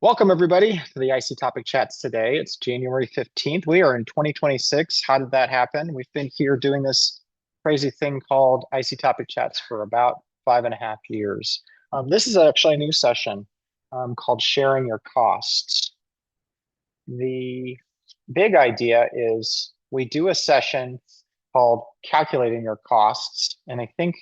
Welcome, everybody, to the IC Topic Chats today. It's January 15th. We are in 2026. How did that happen? We've been here doing this crazy thing called IC Topic Chats for about 5.5 years. This is actually a new session called Sharing Your Costs. The big idea is we do a session called Calculating Your Costs. And I think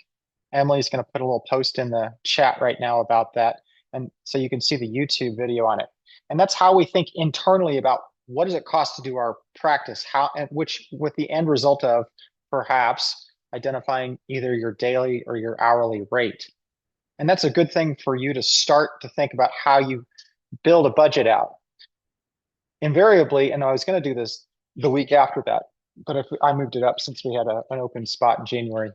Emily's going to put a little post in the chat right now about that. And so you can see the YouTube video on it. And that's how we think internally about what does it cost to do our practice, how and which with the end result of perhaps identifying either your daily or your hourly rate. And that's a good thing for you to start to think about how you build a budget out. Invariably, and I was going to do this the week after that, but if I moved it up since we had an open spot in January.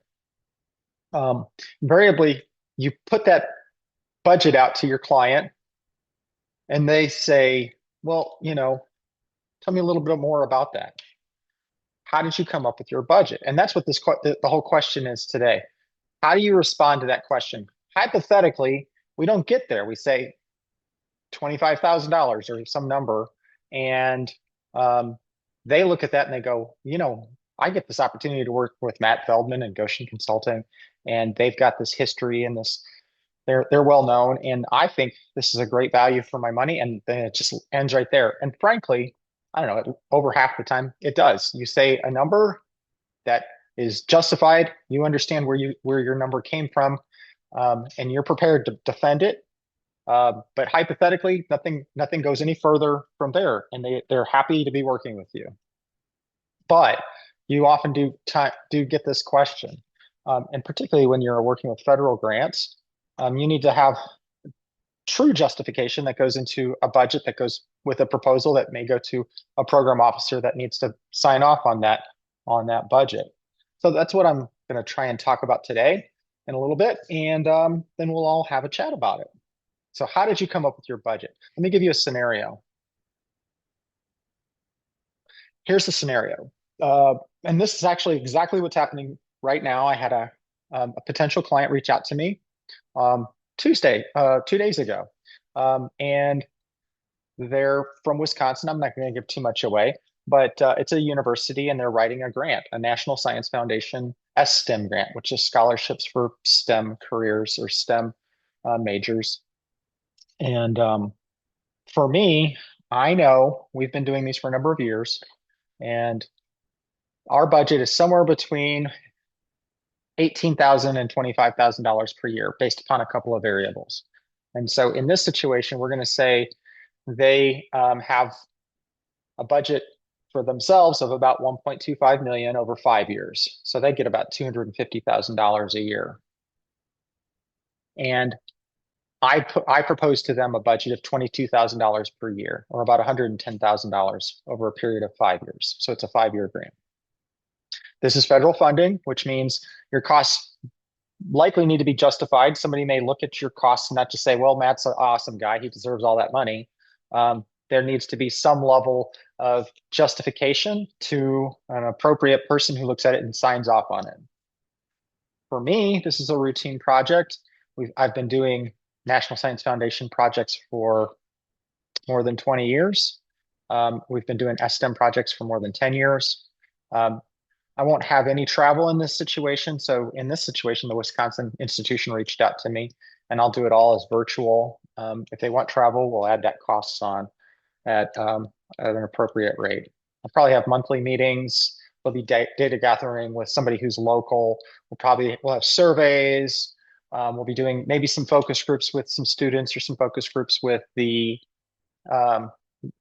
Invariably, you put that budget out to your client and they say, well, tell me a little bit more about that. How did you come up with your budget? And that's what the whole question is today. How do you respond to that question? Hypothetically, we don't get there. We say $25,000 or some number, and they look at that and they go, I get this opportunity to work with Matt Feldman and Goshen Consulting, and they've got this history and this. They're well known, and I think this is a great value for my money. And then it just ends right there. And frankly, I don't know, over half the time it does. You say a number that is justified. You understand where your number came from, and you're prepared to defend it. But hypothetically, nothing goes any further from there, and they're happy to be working with you. But you often do get this question, and particularly when you're working with federal grants. You need to have true justification that goes into a budget that goes with a proposal that may go to a program officer that needs to sign off on that budget. So that's what I'm going to try and talk about today in a little bit, and then we'll all have a chat about it. So how did you come up with your budget? Let me give you a scenario. Here's the scenario. And this is actually exactly what's happening right now. I had a potential client reach out to me Tuesday, 2 days ago. And they're from Wisconsin. I'm not going to give too much away, but it's a university and they're writing a grant, a National Science Foundation STEM grant, which is scholarships for STEM careers or STEM majors. And for me, I know we've been doing these for a number of years, and our budget is somewhere between $18,000 and $25,000 per year based upon a couple of variables. And so in this situation, we're going to say they have a budget for themselves of about 1.25 million over 5 years. So they get about $250,000 a year. And I propose to them a budget of $22,000 per year, or about $110,000 over a period of 5 years. So it's a 5-year grant. This is federal funding, which means your costs likely need to be justified. Somebody may look at your costs and not just say, well, Matt's an awesome guy, he deserves all that money. There needs to be some level of justification to an appropriate person who looks at it and signs off on it. For me, this is a routine project. I've been doing National Science Foundation projects for more than 20 years. We've been doing STEM projects for more than 10 years. I won't have any travel in this situation. So in this situation, the Wisconsin institution reached out to me, and I'll do it all as virtual. If they want travel, we'll add that costs on at an appropriate rate. I'll probably have monthly meetings. There'll be data gathering with somebody who's local. We'll have surveys. We'll be doing maybe some focus groups with some students or some focus groups with the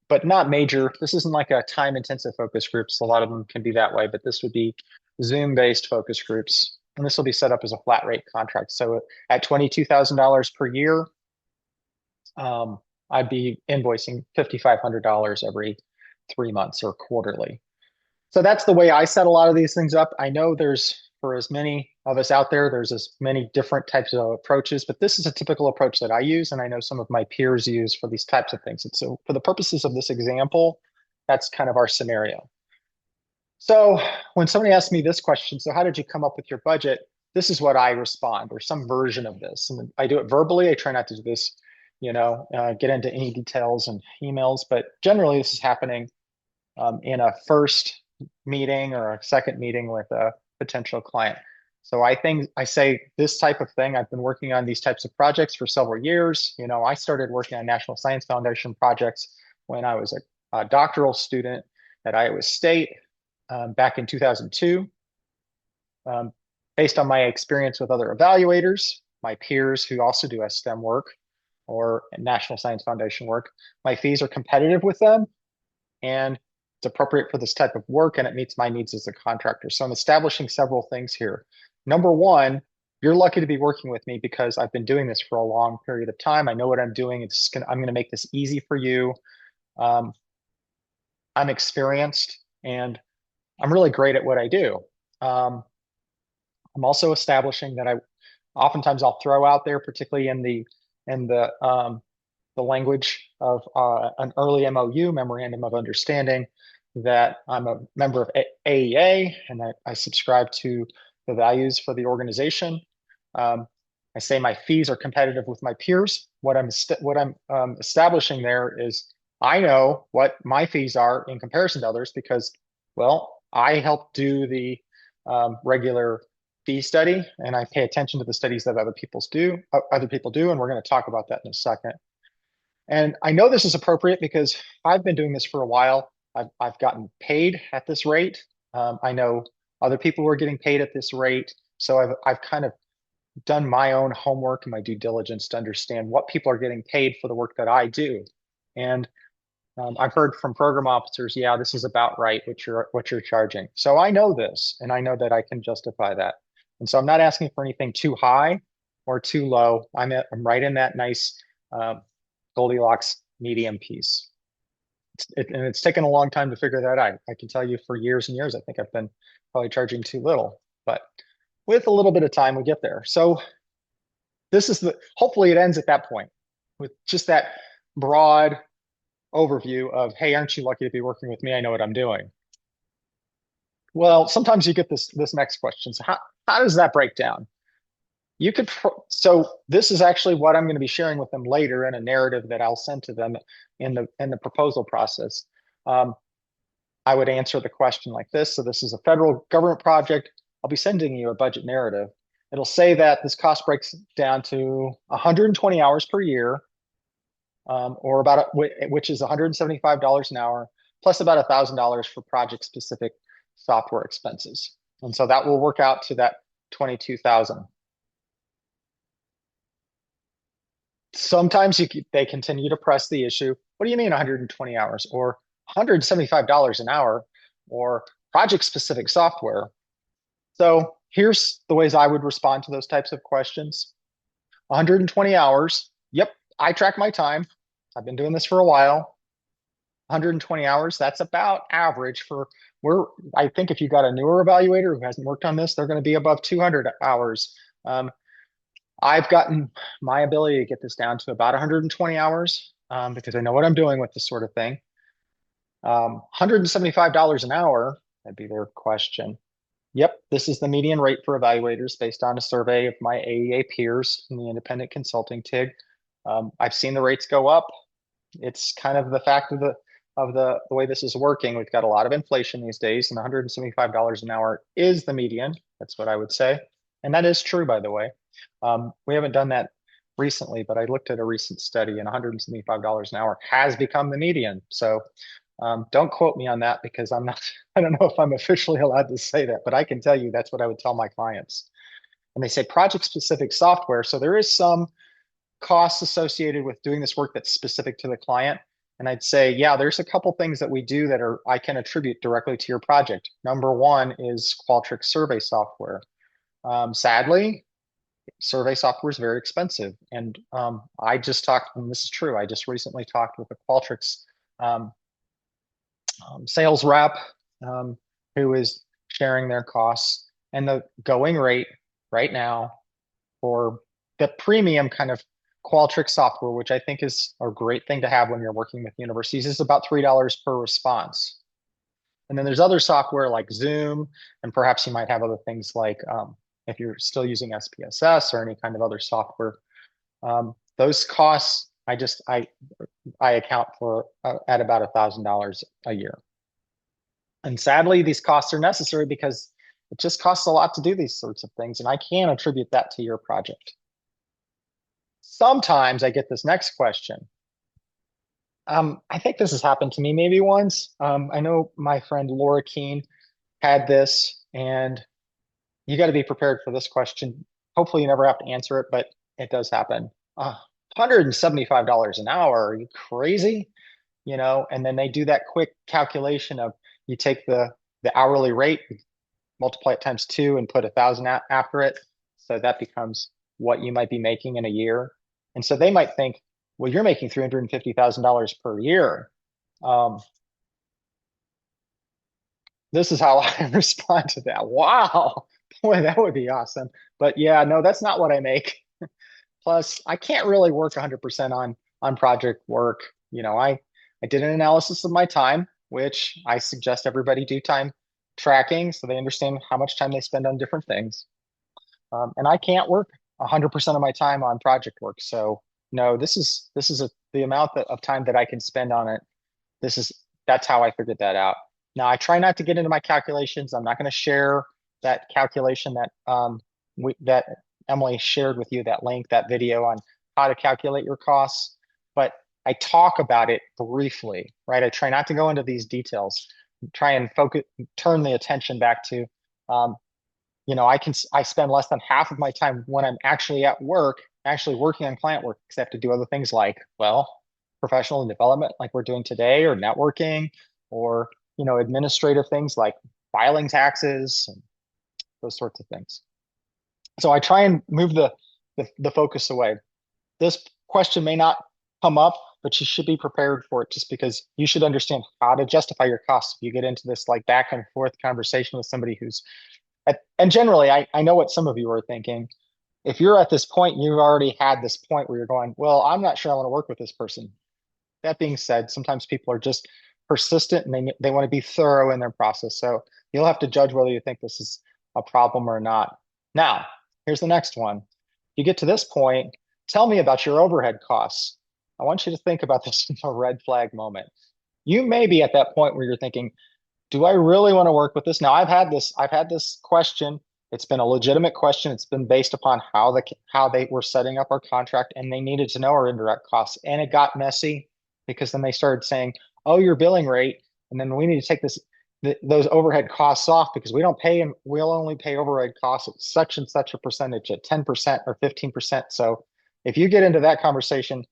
but not major. This isn't like a time-intensive focus groups. A lot of them can be that way, but this would be Zoom-based focus groups. And this will be set up as a flat rate contract. So at $22,000 per year, I'd be invoicing $5,500 every 3 months or quarterly. So that's the way I set a lot of these things up. I know for as many of us out there, there's as many different types of approaches, but this is a typical approach that I use, and I know some of my peers use for these types of things. And so for the purposes of this example, that's kind of our scenario. So when somebody asks me this question, so how did you come up with your budget? This is what I respond, or some version of this. And I do it verbally. I try not to do this get into any details and emails, but generally this is happening in a first meeting or a second meeting with a potential client. So I say this type of thing. I've been working on these types of projects for several years. I started working on National Science Foundation projects when I was a doctoral student at Iowa State back in 2002. Um, Based on my experience with other evaluators, my peers who also do STEM work or National Science Foundation work, my fees are competitive with them and it's appropriate for this type of work and it meets my needs as a contractor. So I'm establishing several things here. Number one, you're lucky to be working with me because I've been doing this for a long period of time. I know what I'm doing. I'm going to make this easy for you. Um, I'm experienced and I'm really great at what I do. Um, I'm also establishing that oftentimes I'll throw out there, particularly in the language of an early MOU, Memorandum of Understanding, that I'm a member of AEA and I subscribe to the values for the organization. I say my fees are competitive with my peers. What I'm establishing there is I know what my fees are in comparison to others because, well, I help do the regular fee study and I pay attention to the studies that other people do, and we're going to talk about that in a second. And I know this is appropriate because I've been doing this for a while. I've gotten paid at this rate. I know other people who are getting paid at this rate. So I've kind of done my own homework and my due diligence to understand what people are getting paid for the work that I do. And I've heard from program officers, yeah, this is about right, what you're charging. So I know this, and I know that I can justify that. And so I'm not asking for anything too high or too low. I'm right in that nice um, Goldilocks medium piece. And it's taken a long time to figure that out. I can tell you for years and years, I think I've been probably charging too little, but with a little bit of time, we get there. So hopefully it ends at that point with just that broad overview of, hey, aren't you lucky to be working with me? I know what I'm doing. Well, sometimes you get this next question. So how does that break down? So this is actually what I'm going to be sharing with them later in a narrative that I'll send to them in the proposal process. Um, I would answer the question like this. So this is a federal government project. I'll be sending you a budget narrative. It'll say that this cost breaks down to 120 hours per year, or which is $175 an hour, plus about $1,000 for project-specific software expenses. And so that will work out to that 22,000. Sometimes they continue to press the issue. What do you mean 120 hours or $175 an hour or project specific software? So here's the ways I would respond to those types of questions. 120 hours. Yep, I track my time. I've been doing this for a while. 120 hours, that's about average for I think if you got a newer evaluator who hasn't worked on this, they're going to be above 200 hours. I've gotten my ability to get this down to about 120 hours because I know what I'm doing with this sort of thing. $175 an hour, that'd be their question. Yep, this is the median rate for evaluators based on a survey of my AEA peers in the independent consulting TIG. I've seen the rates go up. It's kind of the fact of the way this is working. We've got a lot of inflation these days, and $175 an hour is the median. That's what I would say. And that is true, by the way. We haven't done that recently, but I looked at a recent study and $175 an hour has become the median. So don't quote me on that because I don't know if I'm officially allowed to say that, but I can tell you that's what I would tell my clients. And they say project specific software. So there is some costs associated with doing this work that's specific to the client. And I'd say, yeah, there's a couple things that we do that I can attribute directly to your project. Number one is Qualtrics survey software. Sadly, survey software is very expensive. And I just talked, and this is true, I just recently talked with a Qualtrics sales rep who is sharing their costs. And the going rate right now for the premium kind of Qualtrics software, which I think is a great thing to have when you're working with universities, is about $3 per response. And then there's other software like Zoom, and perhaps you might have other things like if you're still using SPSS or any kind of other software. Those costs I account for at about $1,000 a year. And sadly, these costs are necessary because it just costs a lot to do these sorts of things. And I can attribute that to your project. Sometimes I get this next question. I think this has happened to me maybe once. I know my friend Laura Keene had this, and you got to be prepared for this question. Hopefully, you never have to answer it, but it does happen. $175 an hour. Are you crazy? And then they do that quick calculation of you take the hourly rate, multiply it times two, and put 1,000 after it. So that becomes what you might be making in a year. And so they might think, well, you're making $350,000 per year. This is how I respond to that. Wow, boy, that would be awesome. But yeah, no, that's not what I make. Plus, I can't really work 100% on project work. I did an analysis of my time, which I suggest everybody do time tracking so they understand how much time they spend on different things. And I can't work 100% of my time on project work. So no, this is the amount of time that I can spend on it. That's how I figured that out. Now I try not to get into my calculations. I'm not going to share that calculation that Emily shared with you, that link, that video on how to calculate your costs. But I talk about it briefly, right? I try not to go into these details. Try and turn the attention back to um, I spend less than half of my time when I'm actually at work, actually working on client work, because I have to do other things like, well, professional development, like we're doing today, or networking, or administrative things like filing taxes and those sorts of things. So I try and move the focus away. This question may not come up, but you should be prepared for it just because you should understand how to justify your costs. If you get into this like back and forth conversation with somebody and generally, I know what some of you are thinking. If you're at this point, you've already had this point where you're going, well, I'm not sure I want to work with this person. That being said, sometimes people are just persistent and they want to be thorough in their process. So you'll have to judge whether you think this is a problem or not. Now, here's the next one. You get to this point, tell me about your overhead costs. I want you to think about this in a red flag moment. You may be at that point where you're thinking, do I really want to work with this? Now I've had this question. It's been a legitimate question. It's been based upon how they were setting up our contract, and they needed to know our indirect costs. And it got messy because then they started saying, oh, your billing rate, and then we need to take those overhead costs off because we don't pay them. We'll only pay overhead costs at such and such a percentage, at 10% or 15%. So if you get into that conversation,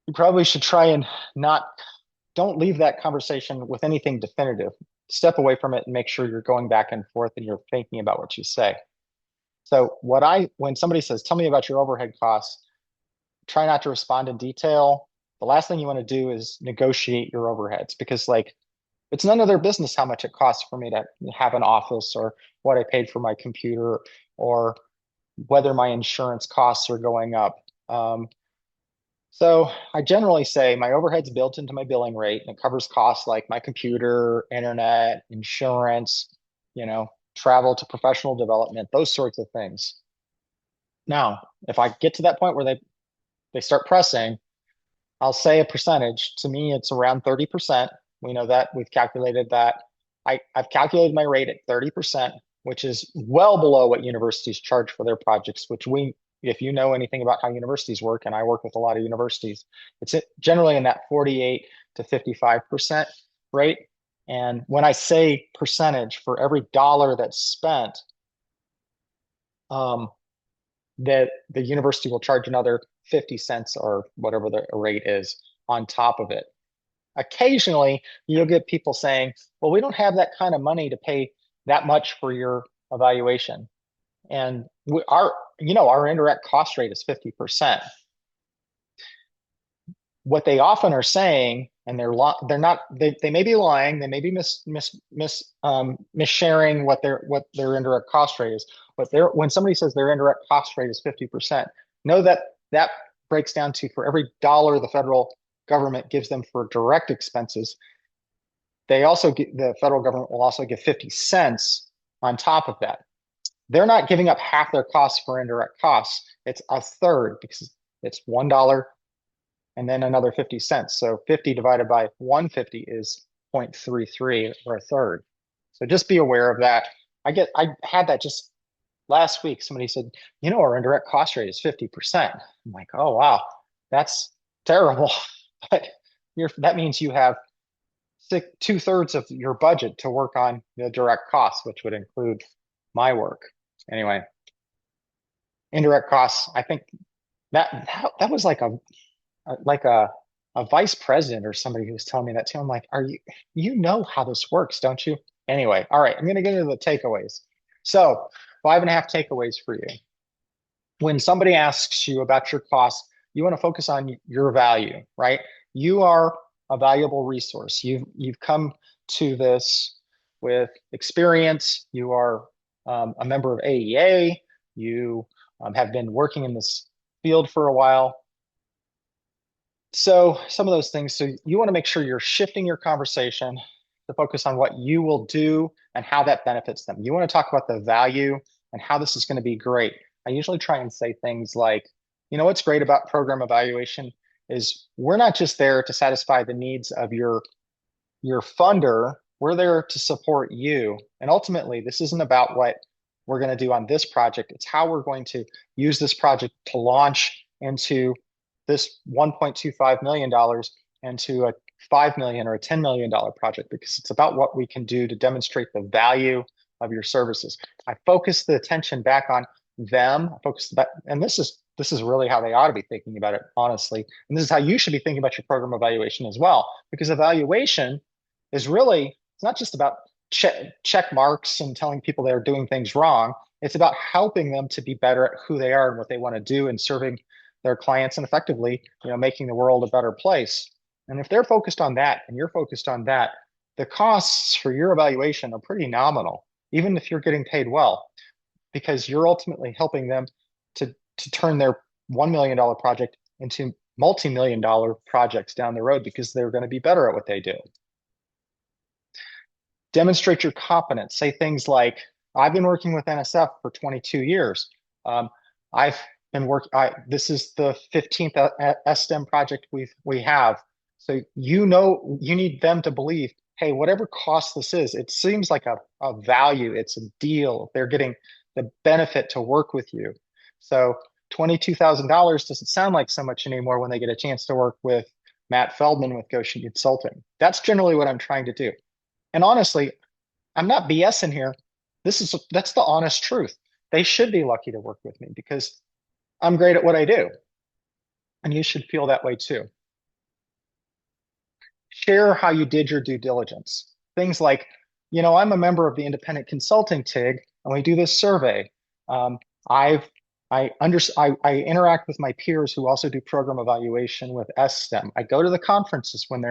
you probably should try and not don't leave that conversation with anything definitive. Step away from it and make sure you're going back and forth and you're thinking about what you say. So when somebody says, tell me about your overhead costs, try not to respond in detail. The last thing you want to do is negotiate your overheads because it's none of their business how much it costs for me to have an office or what I paid for my computer or whether my insurance costs are going up. So I generally say my overhead's built into my billing rate and it covers costs like my computer, internet, insurance, travel to professional development, those sorts of things. Now, if I get to that point where they start pressing, I'll say a percentage. To me, it's around 30%. We know that we've calculated that. I've calculated my rate at 30%, which is well below what universities charge for their projects, if you know anything about how universities work, and I work with a lot of universities, it's generally in that 48 to 55% rate. And when I say percentage, for every dollar that's spent, that the university will charge another 50 cents or whatever the rate is on top of it. Occasionally, you'll get people saying, well, we don't have that kind of money to pay that much for your evaluation. And our indirect cost rate is 50%. What they often are saying, and they may be lying, they may be missharing what their indirect cost rate is. But when somebody says their indirect cost rate is 50%, know that breaks down to, for every dollar the federal government gives them for direct expenses, the federal government will also give 50 cents on top of that. They're not giving up half their costs for indirect costs. It's a third because it's $1 and then another 50 cents. So 50 divided by 150 is 0.33 or a third. So just be aware of that. I had that just last week. Somebody said, our indirect cost rate is 50%. I'm like, oh wow, that's terrible. But that means you have 2/3 of your budget to work on the direct costs, which would include my work. Anyway, indirect costs, I think that was like a vice president or somebody who was telling me that too. I'm like, you know how this works, don't you? Anyway, all right, I'm going to get into the takeaways. So 5.5 takeaways for you. When somebody asks you about your costs, you want to focus on your value, right? You are a valuable resource. You've come to this with experience. You are a member of AEA. You have been working in this field for a while. So some of those things. So you want to make sure you're shifting your conversation to focus on what you will do and how that benefits them. You want to talk about the value and how this is going to be great. I usually try and say things like, what's great about program evaluation is we're not just there to satisfy the needs of your funder. We're there to support you. And ultimately, this isn't about what we're going to do on this project. It's how we're going to use this project to launch into this $1.25 million into a $5 million or a $10 million project, because it's about what we can do to demonstrate the value of your services. I focus the attention back on them. And this is really how they ought to be thinking about it, honestly. And this is how you should be thinking about your program evaluation as well, because evaluation is really, it's not just about check marks and telling people they're doing things wrong. It's about helping them to be better at who they are and what they want to do and serving their clients and effectively, making the world a better place. And if they're focused on that and you're focused on that, the costs for your evaluation are pretty nominal, even if you're getting paid well, because you're ultimately helping them to turn their $1 million project into multi-million dollar projects down the road, because they're going to be better at what they do. Demonstrate your competence. Say things like, I've been working with NSF for 22 years. I've been this is the 15th STEM project we have. So you need them to believe, hey, whatever cost this is, it seems like a value, it's a deal. They're getting the benefit to work with you. So $22,000 doesn't sound like so much anymore when they get a chance to work with Matt Feldman with Goshen Consulting. That's generally what I'm trying to do. And honestly, I'm not BSing here. That's the honest truth. They should be lucky to work with me because I'm great at what I do. And you should feel that way too. Share how you did your due diligence. Things like, I'm a member of the independent consulting TIG, and we do this survey. I interact with my peers who also do program evaluation with STEM. I go to the conferences when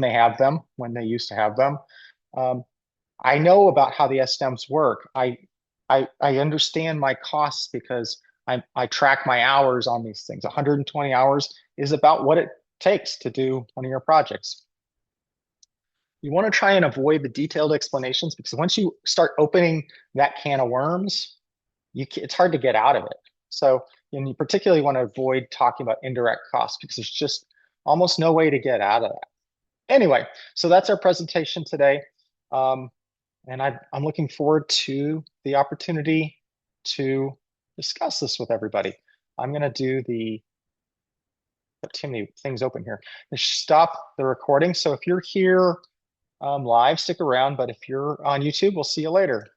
they have them, when they used to have them. I know about how the STEMs work. I understand my costs because I track my hours on these things. 120 hours is about what it takes to do one of your projects. You want to try and avoid the detailed explanations, because once you start opening that can of worms, it's hard to get out of it. So you particularly want to avoid talking about indirect costs, because there's just almost no way to get out of that. Anyway, so that's our presentation today. And I'm looking forward to the opportunity to discuss this with everybody. I'm going to do too many things open here. Stop the recording. So if you're here live, stick around. But if you're on YouTube, we'll see you later.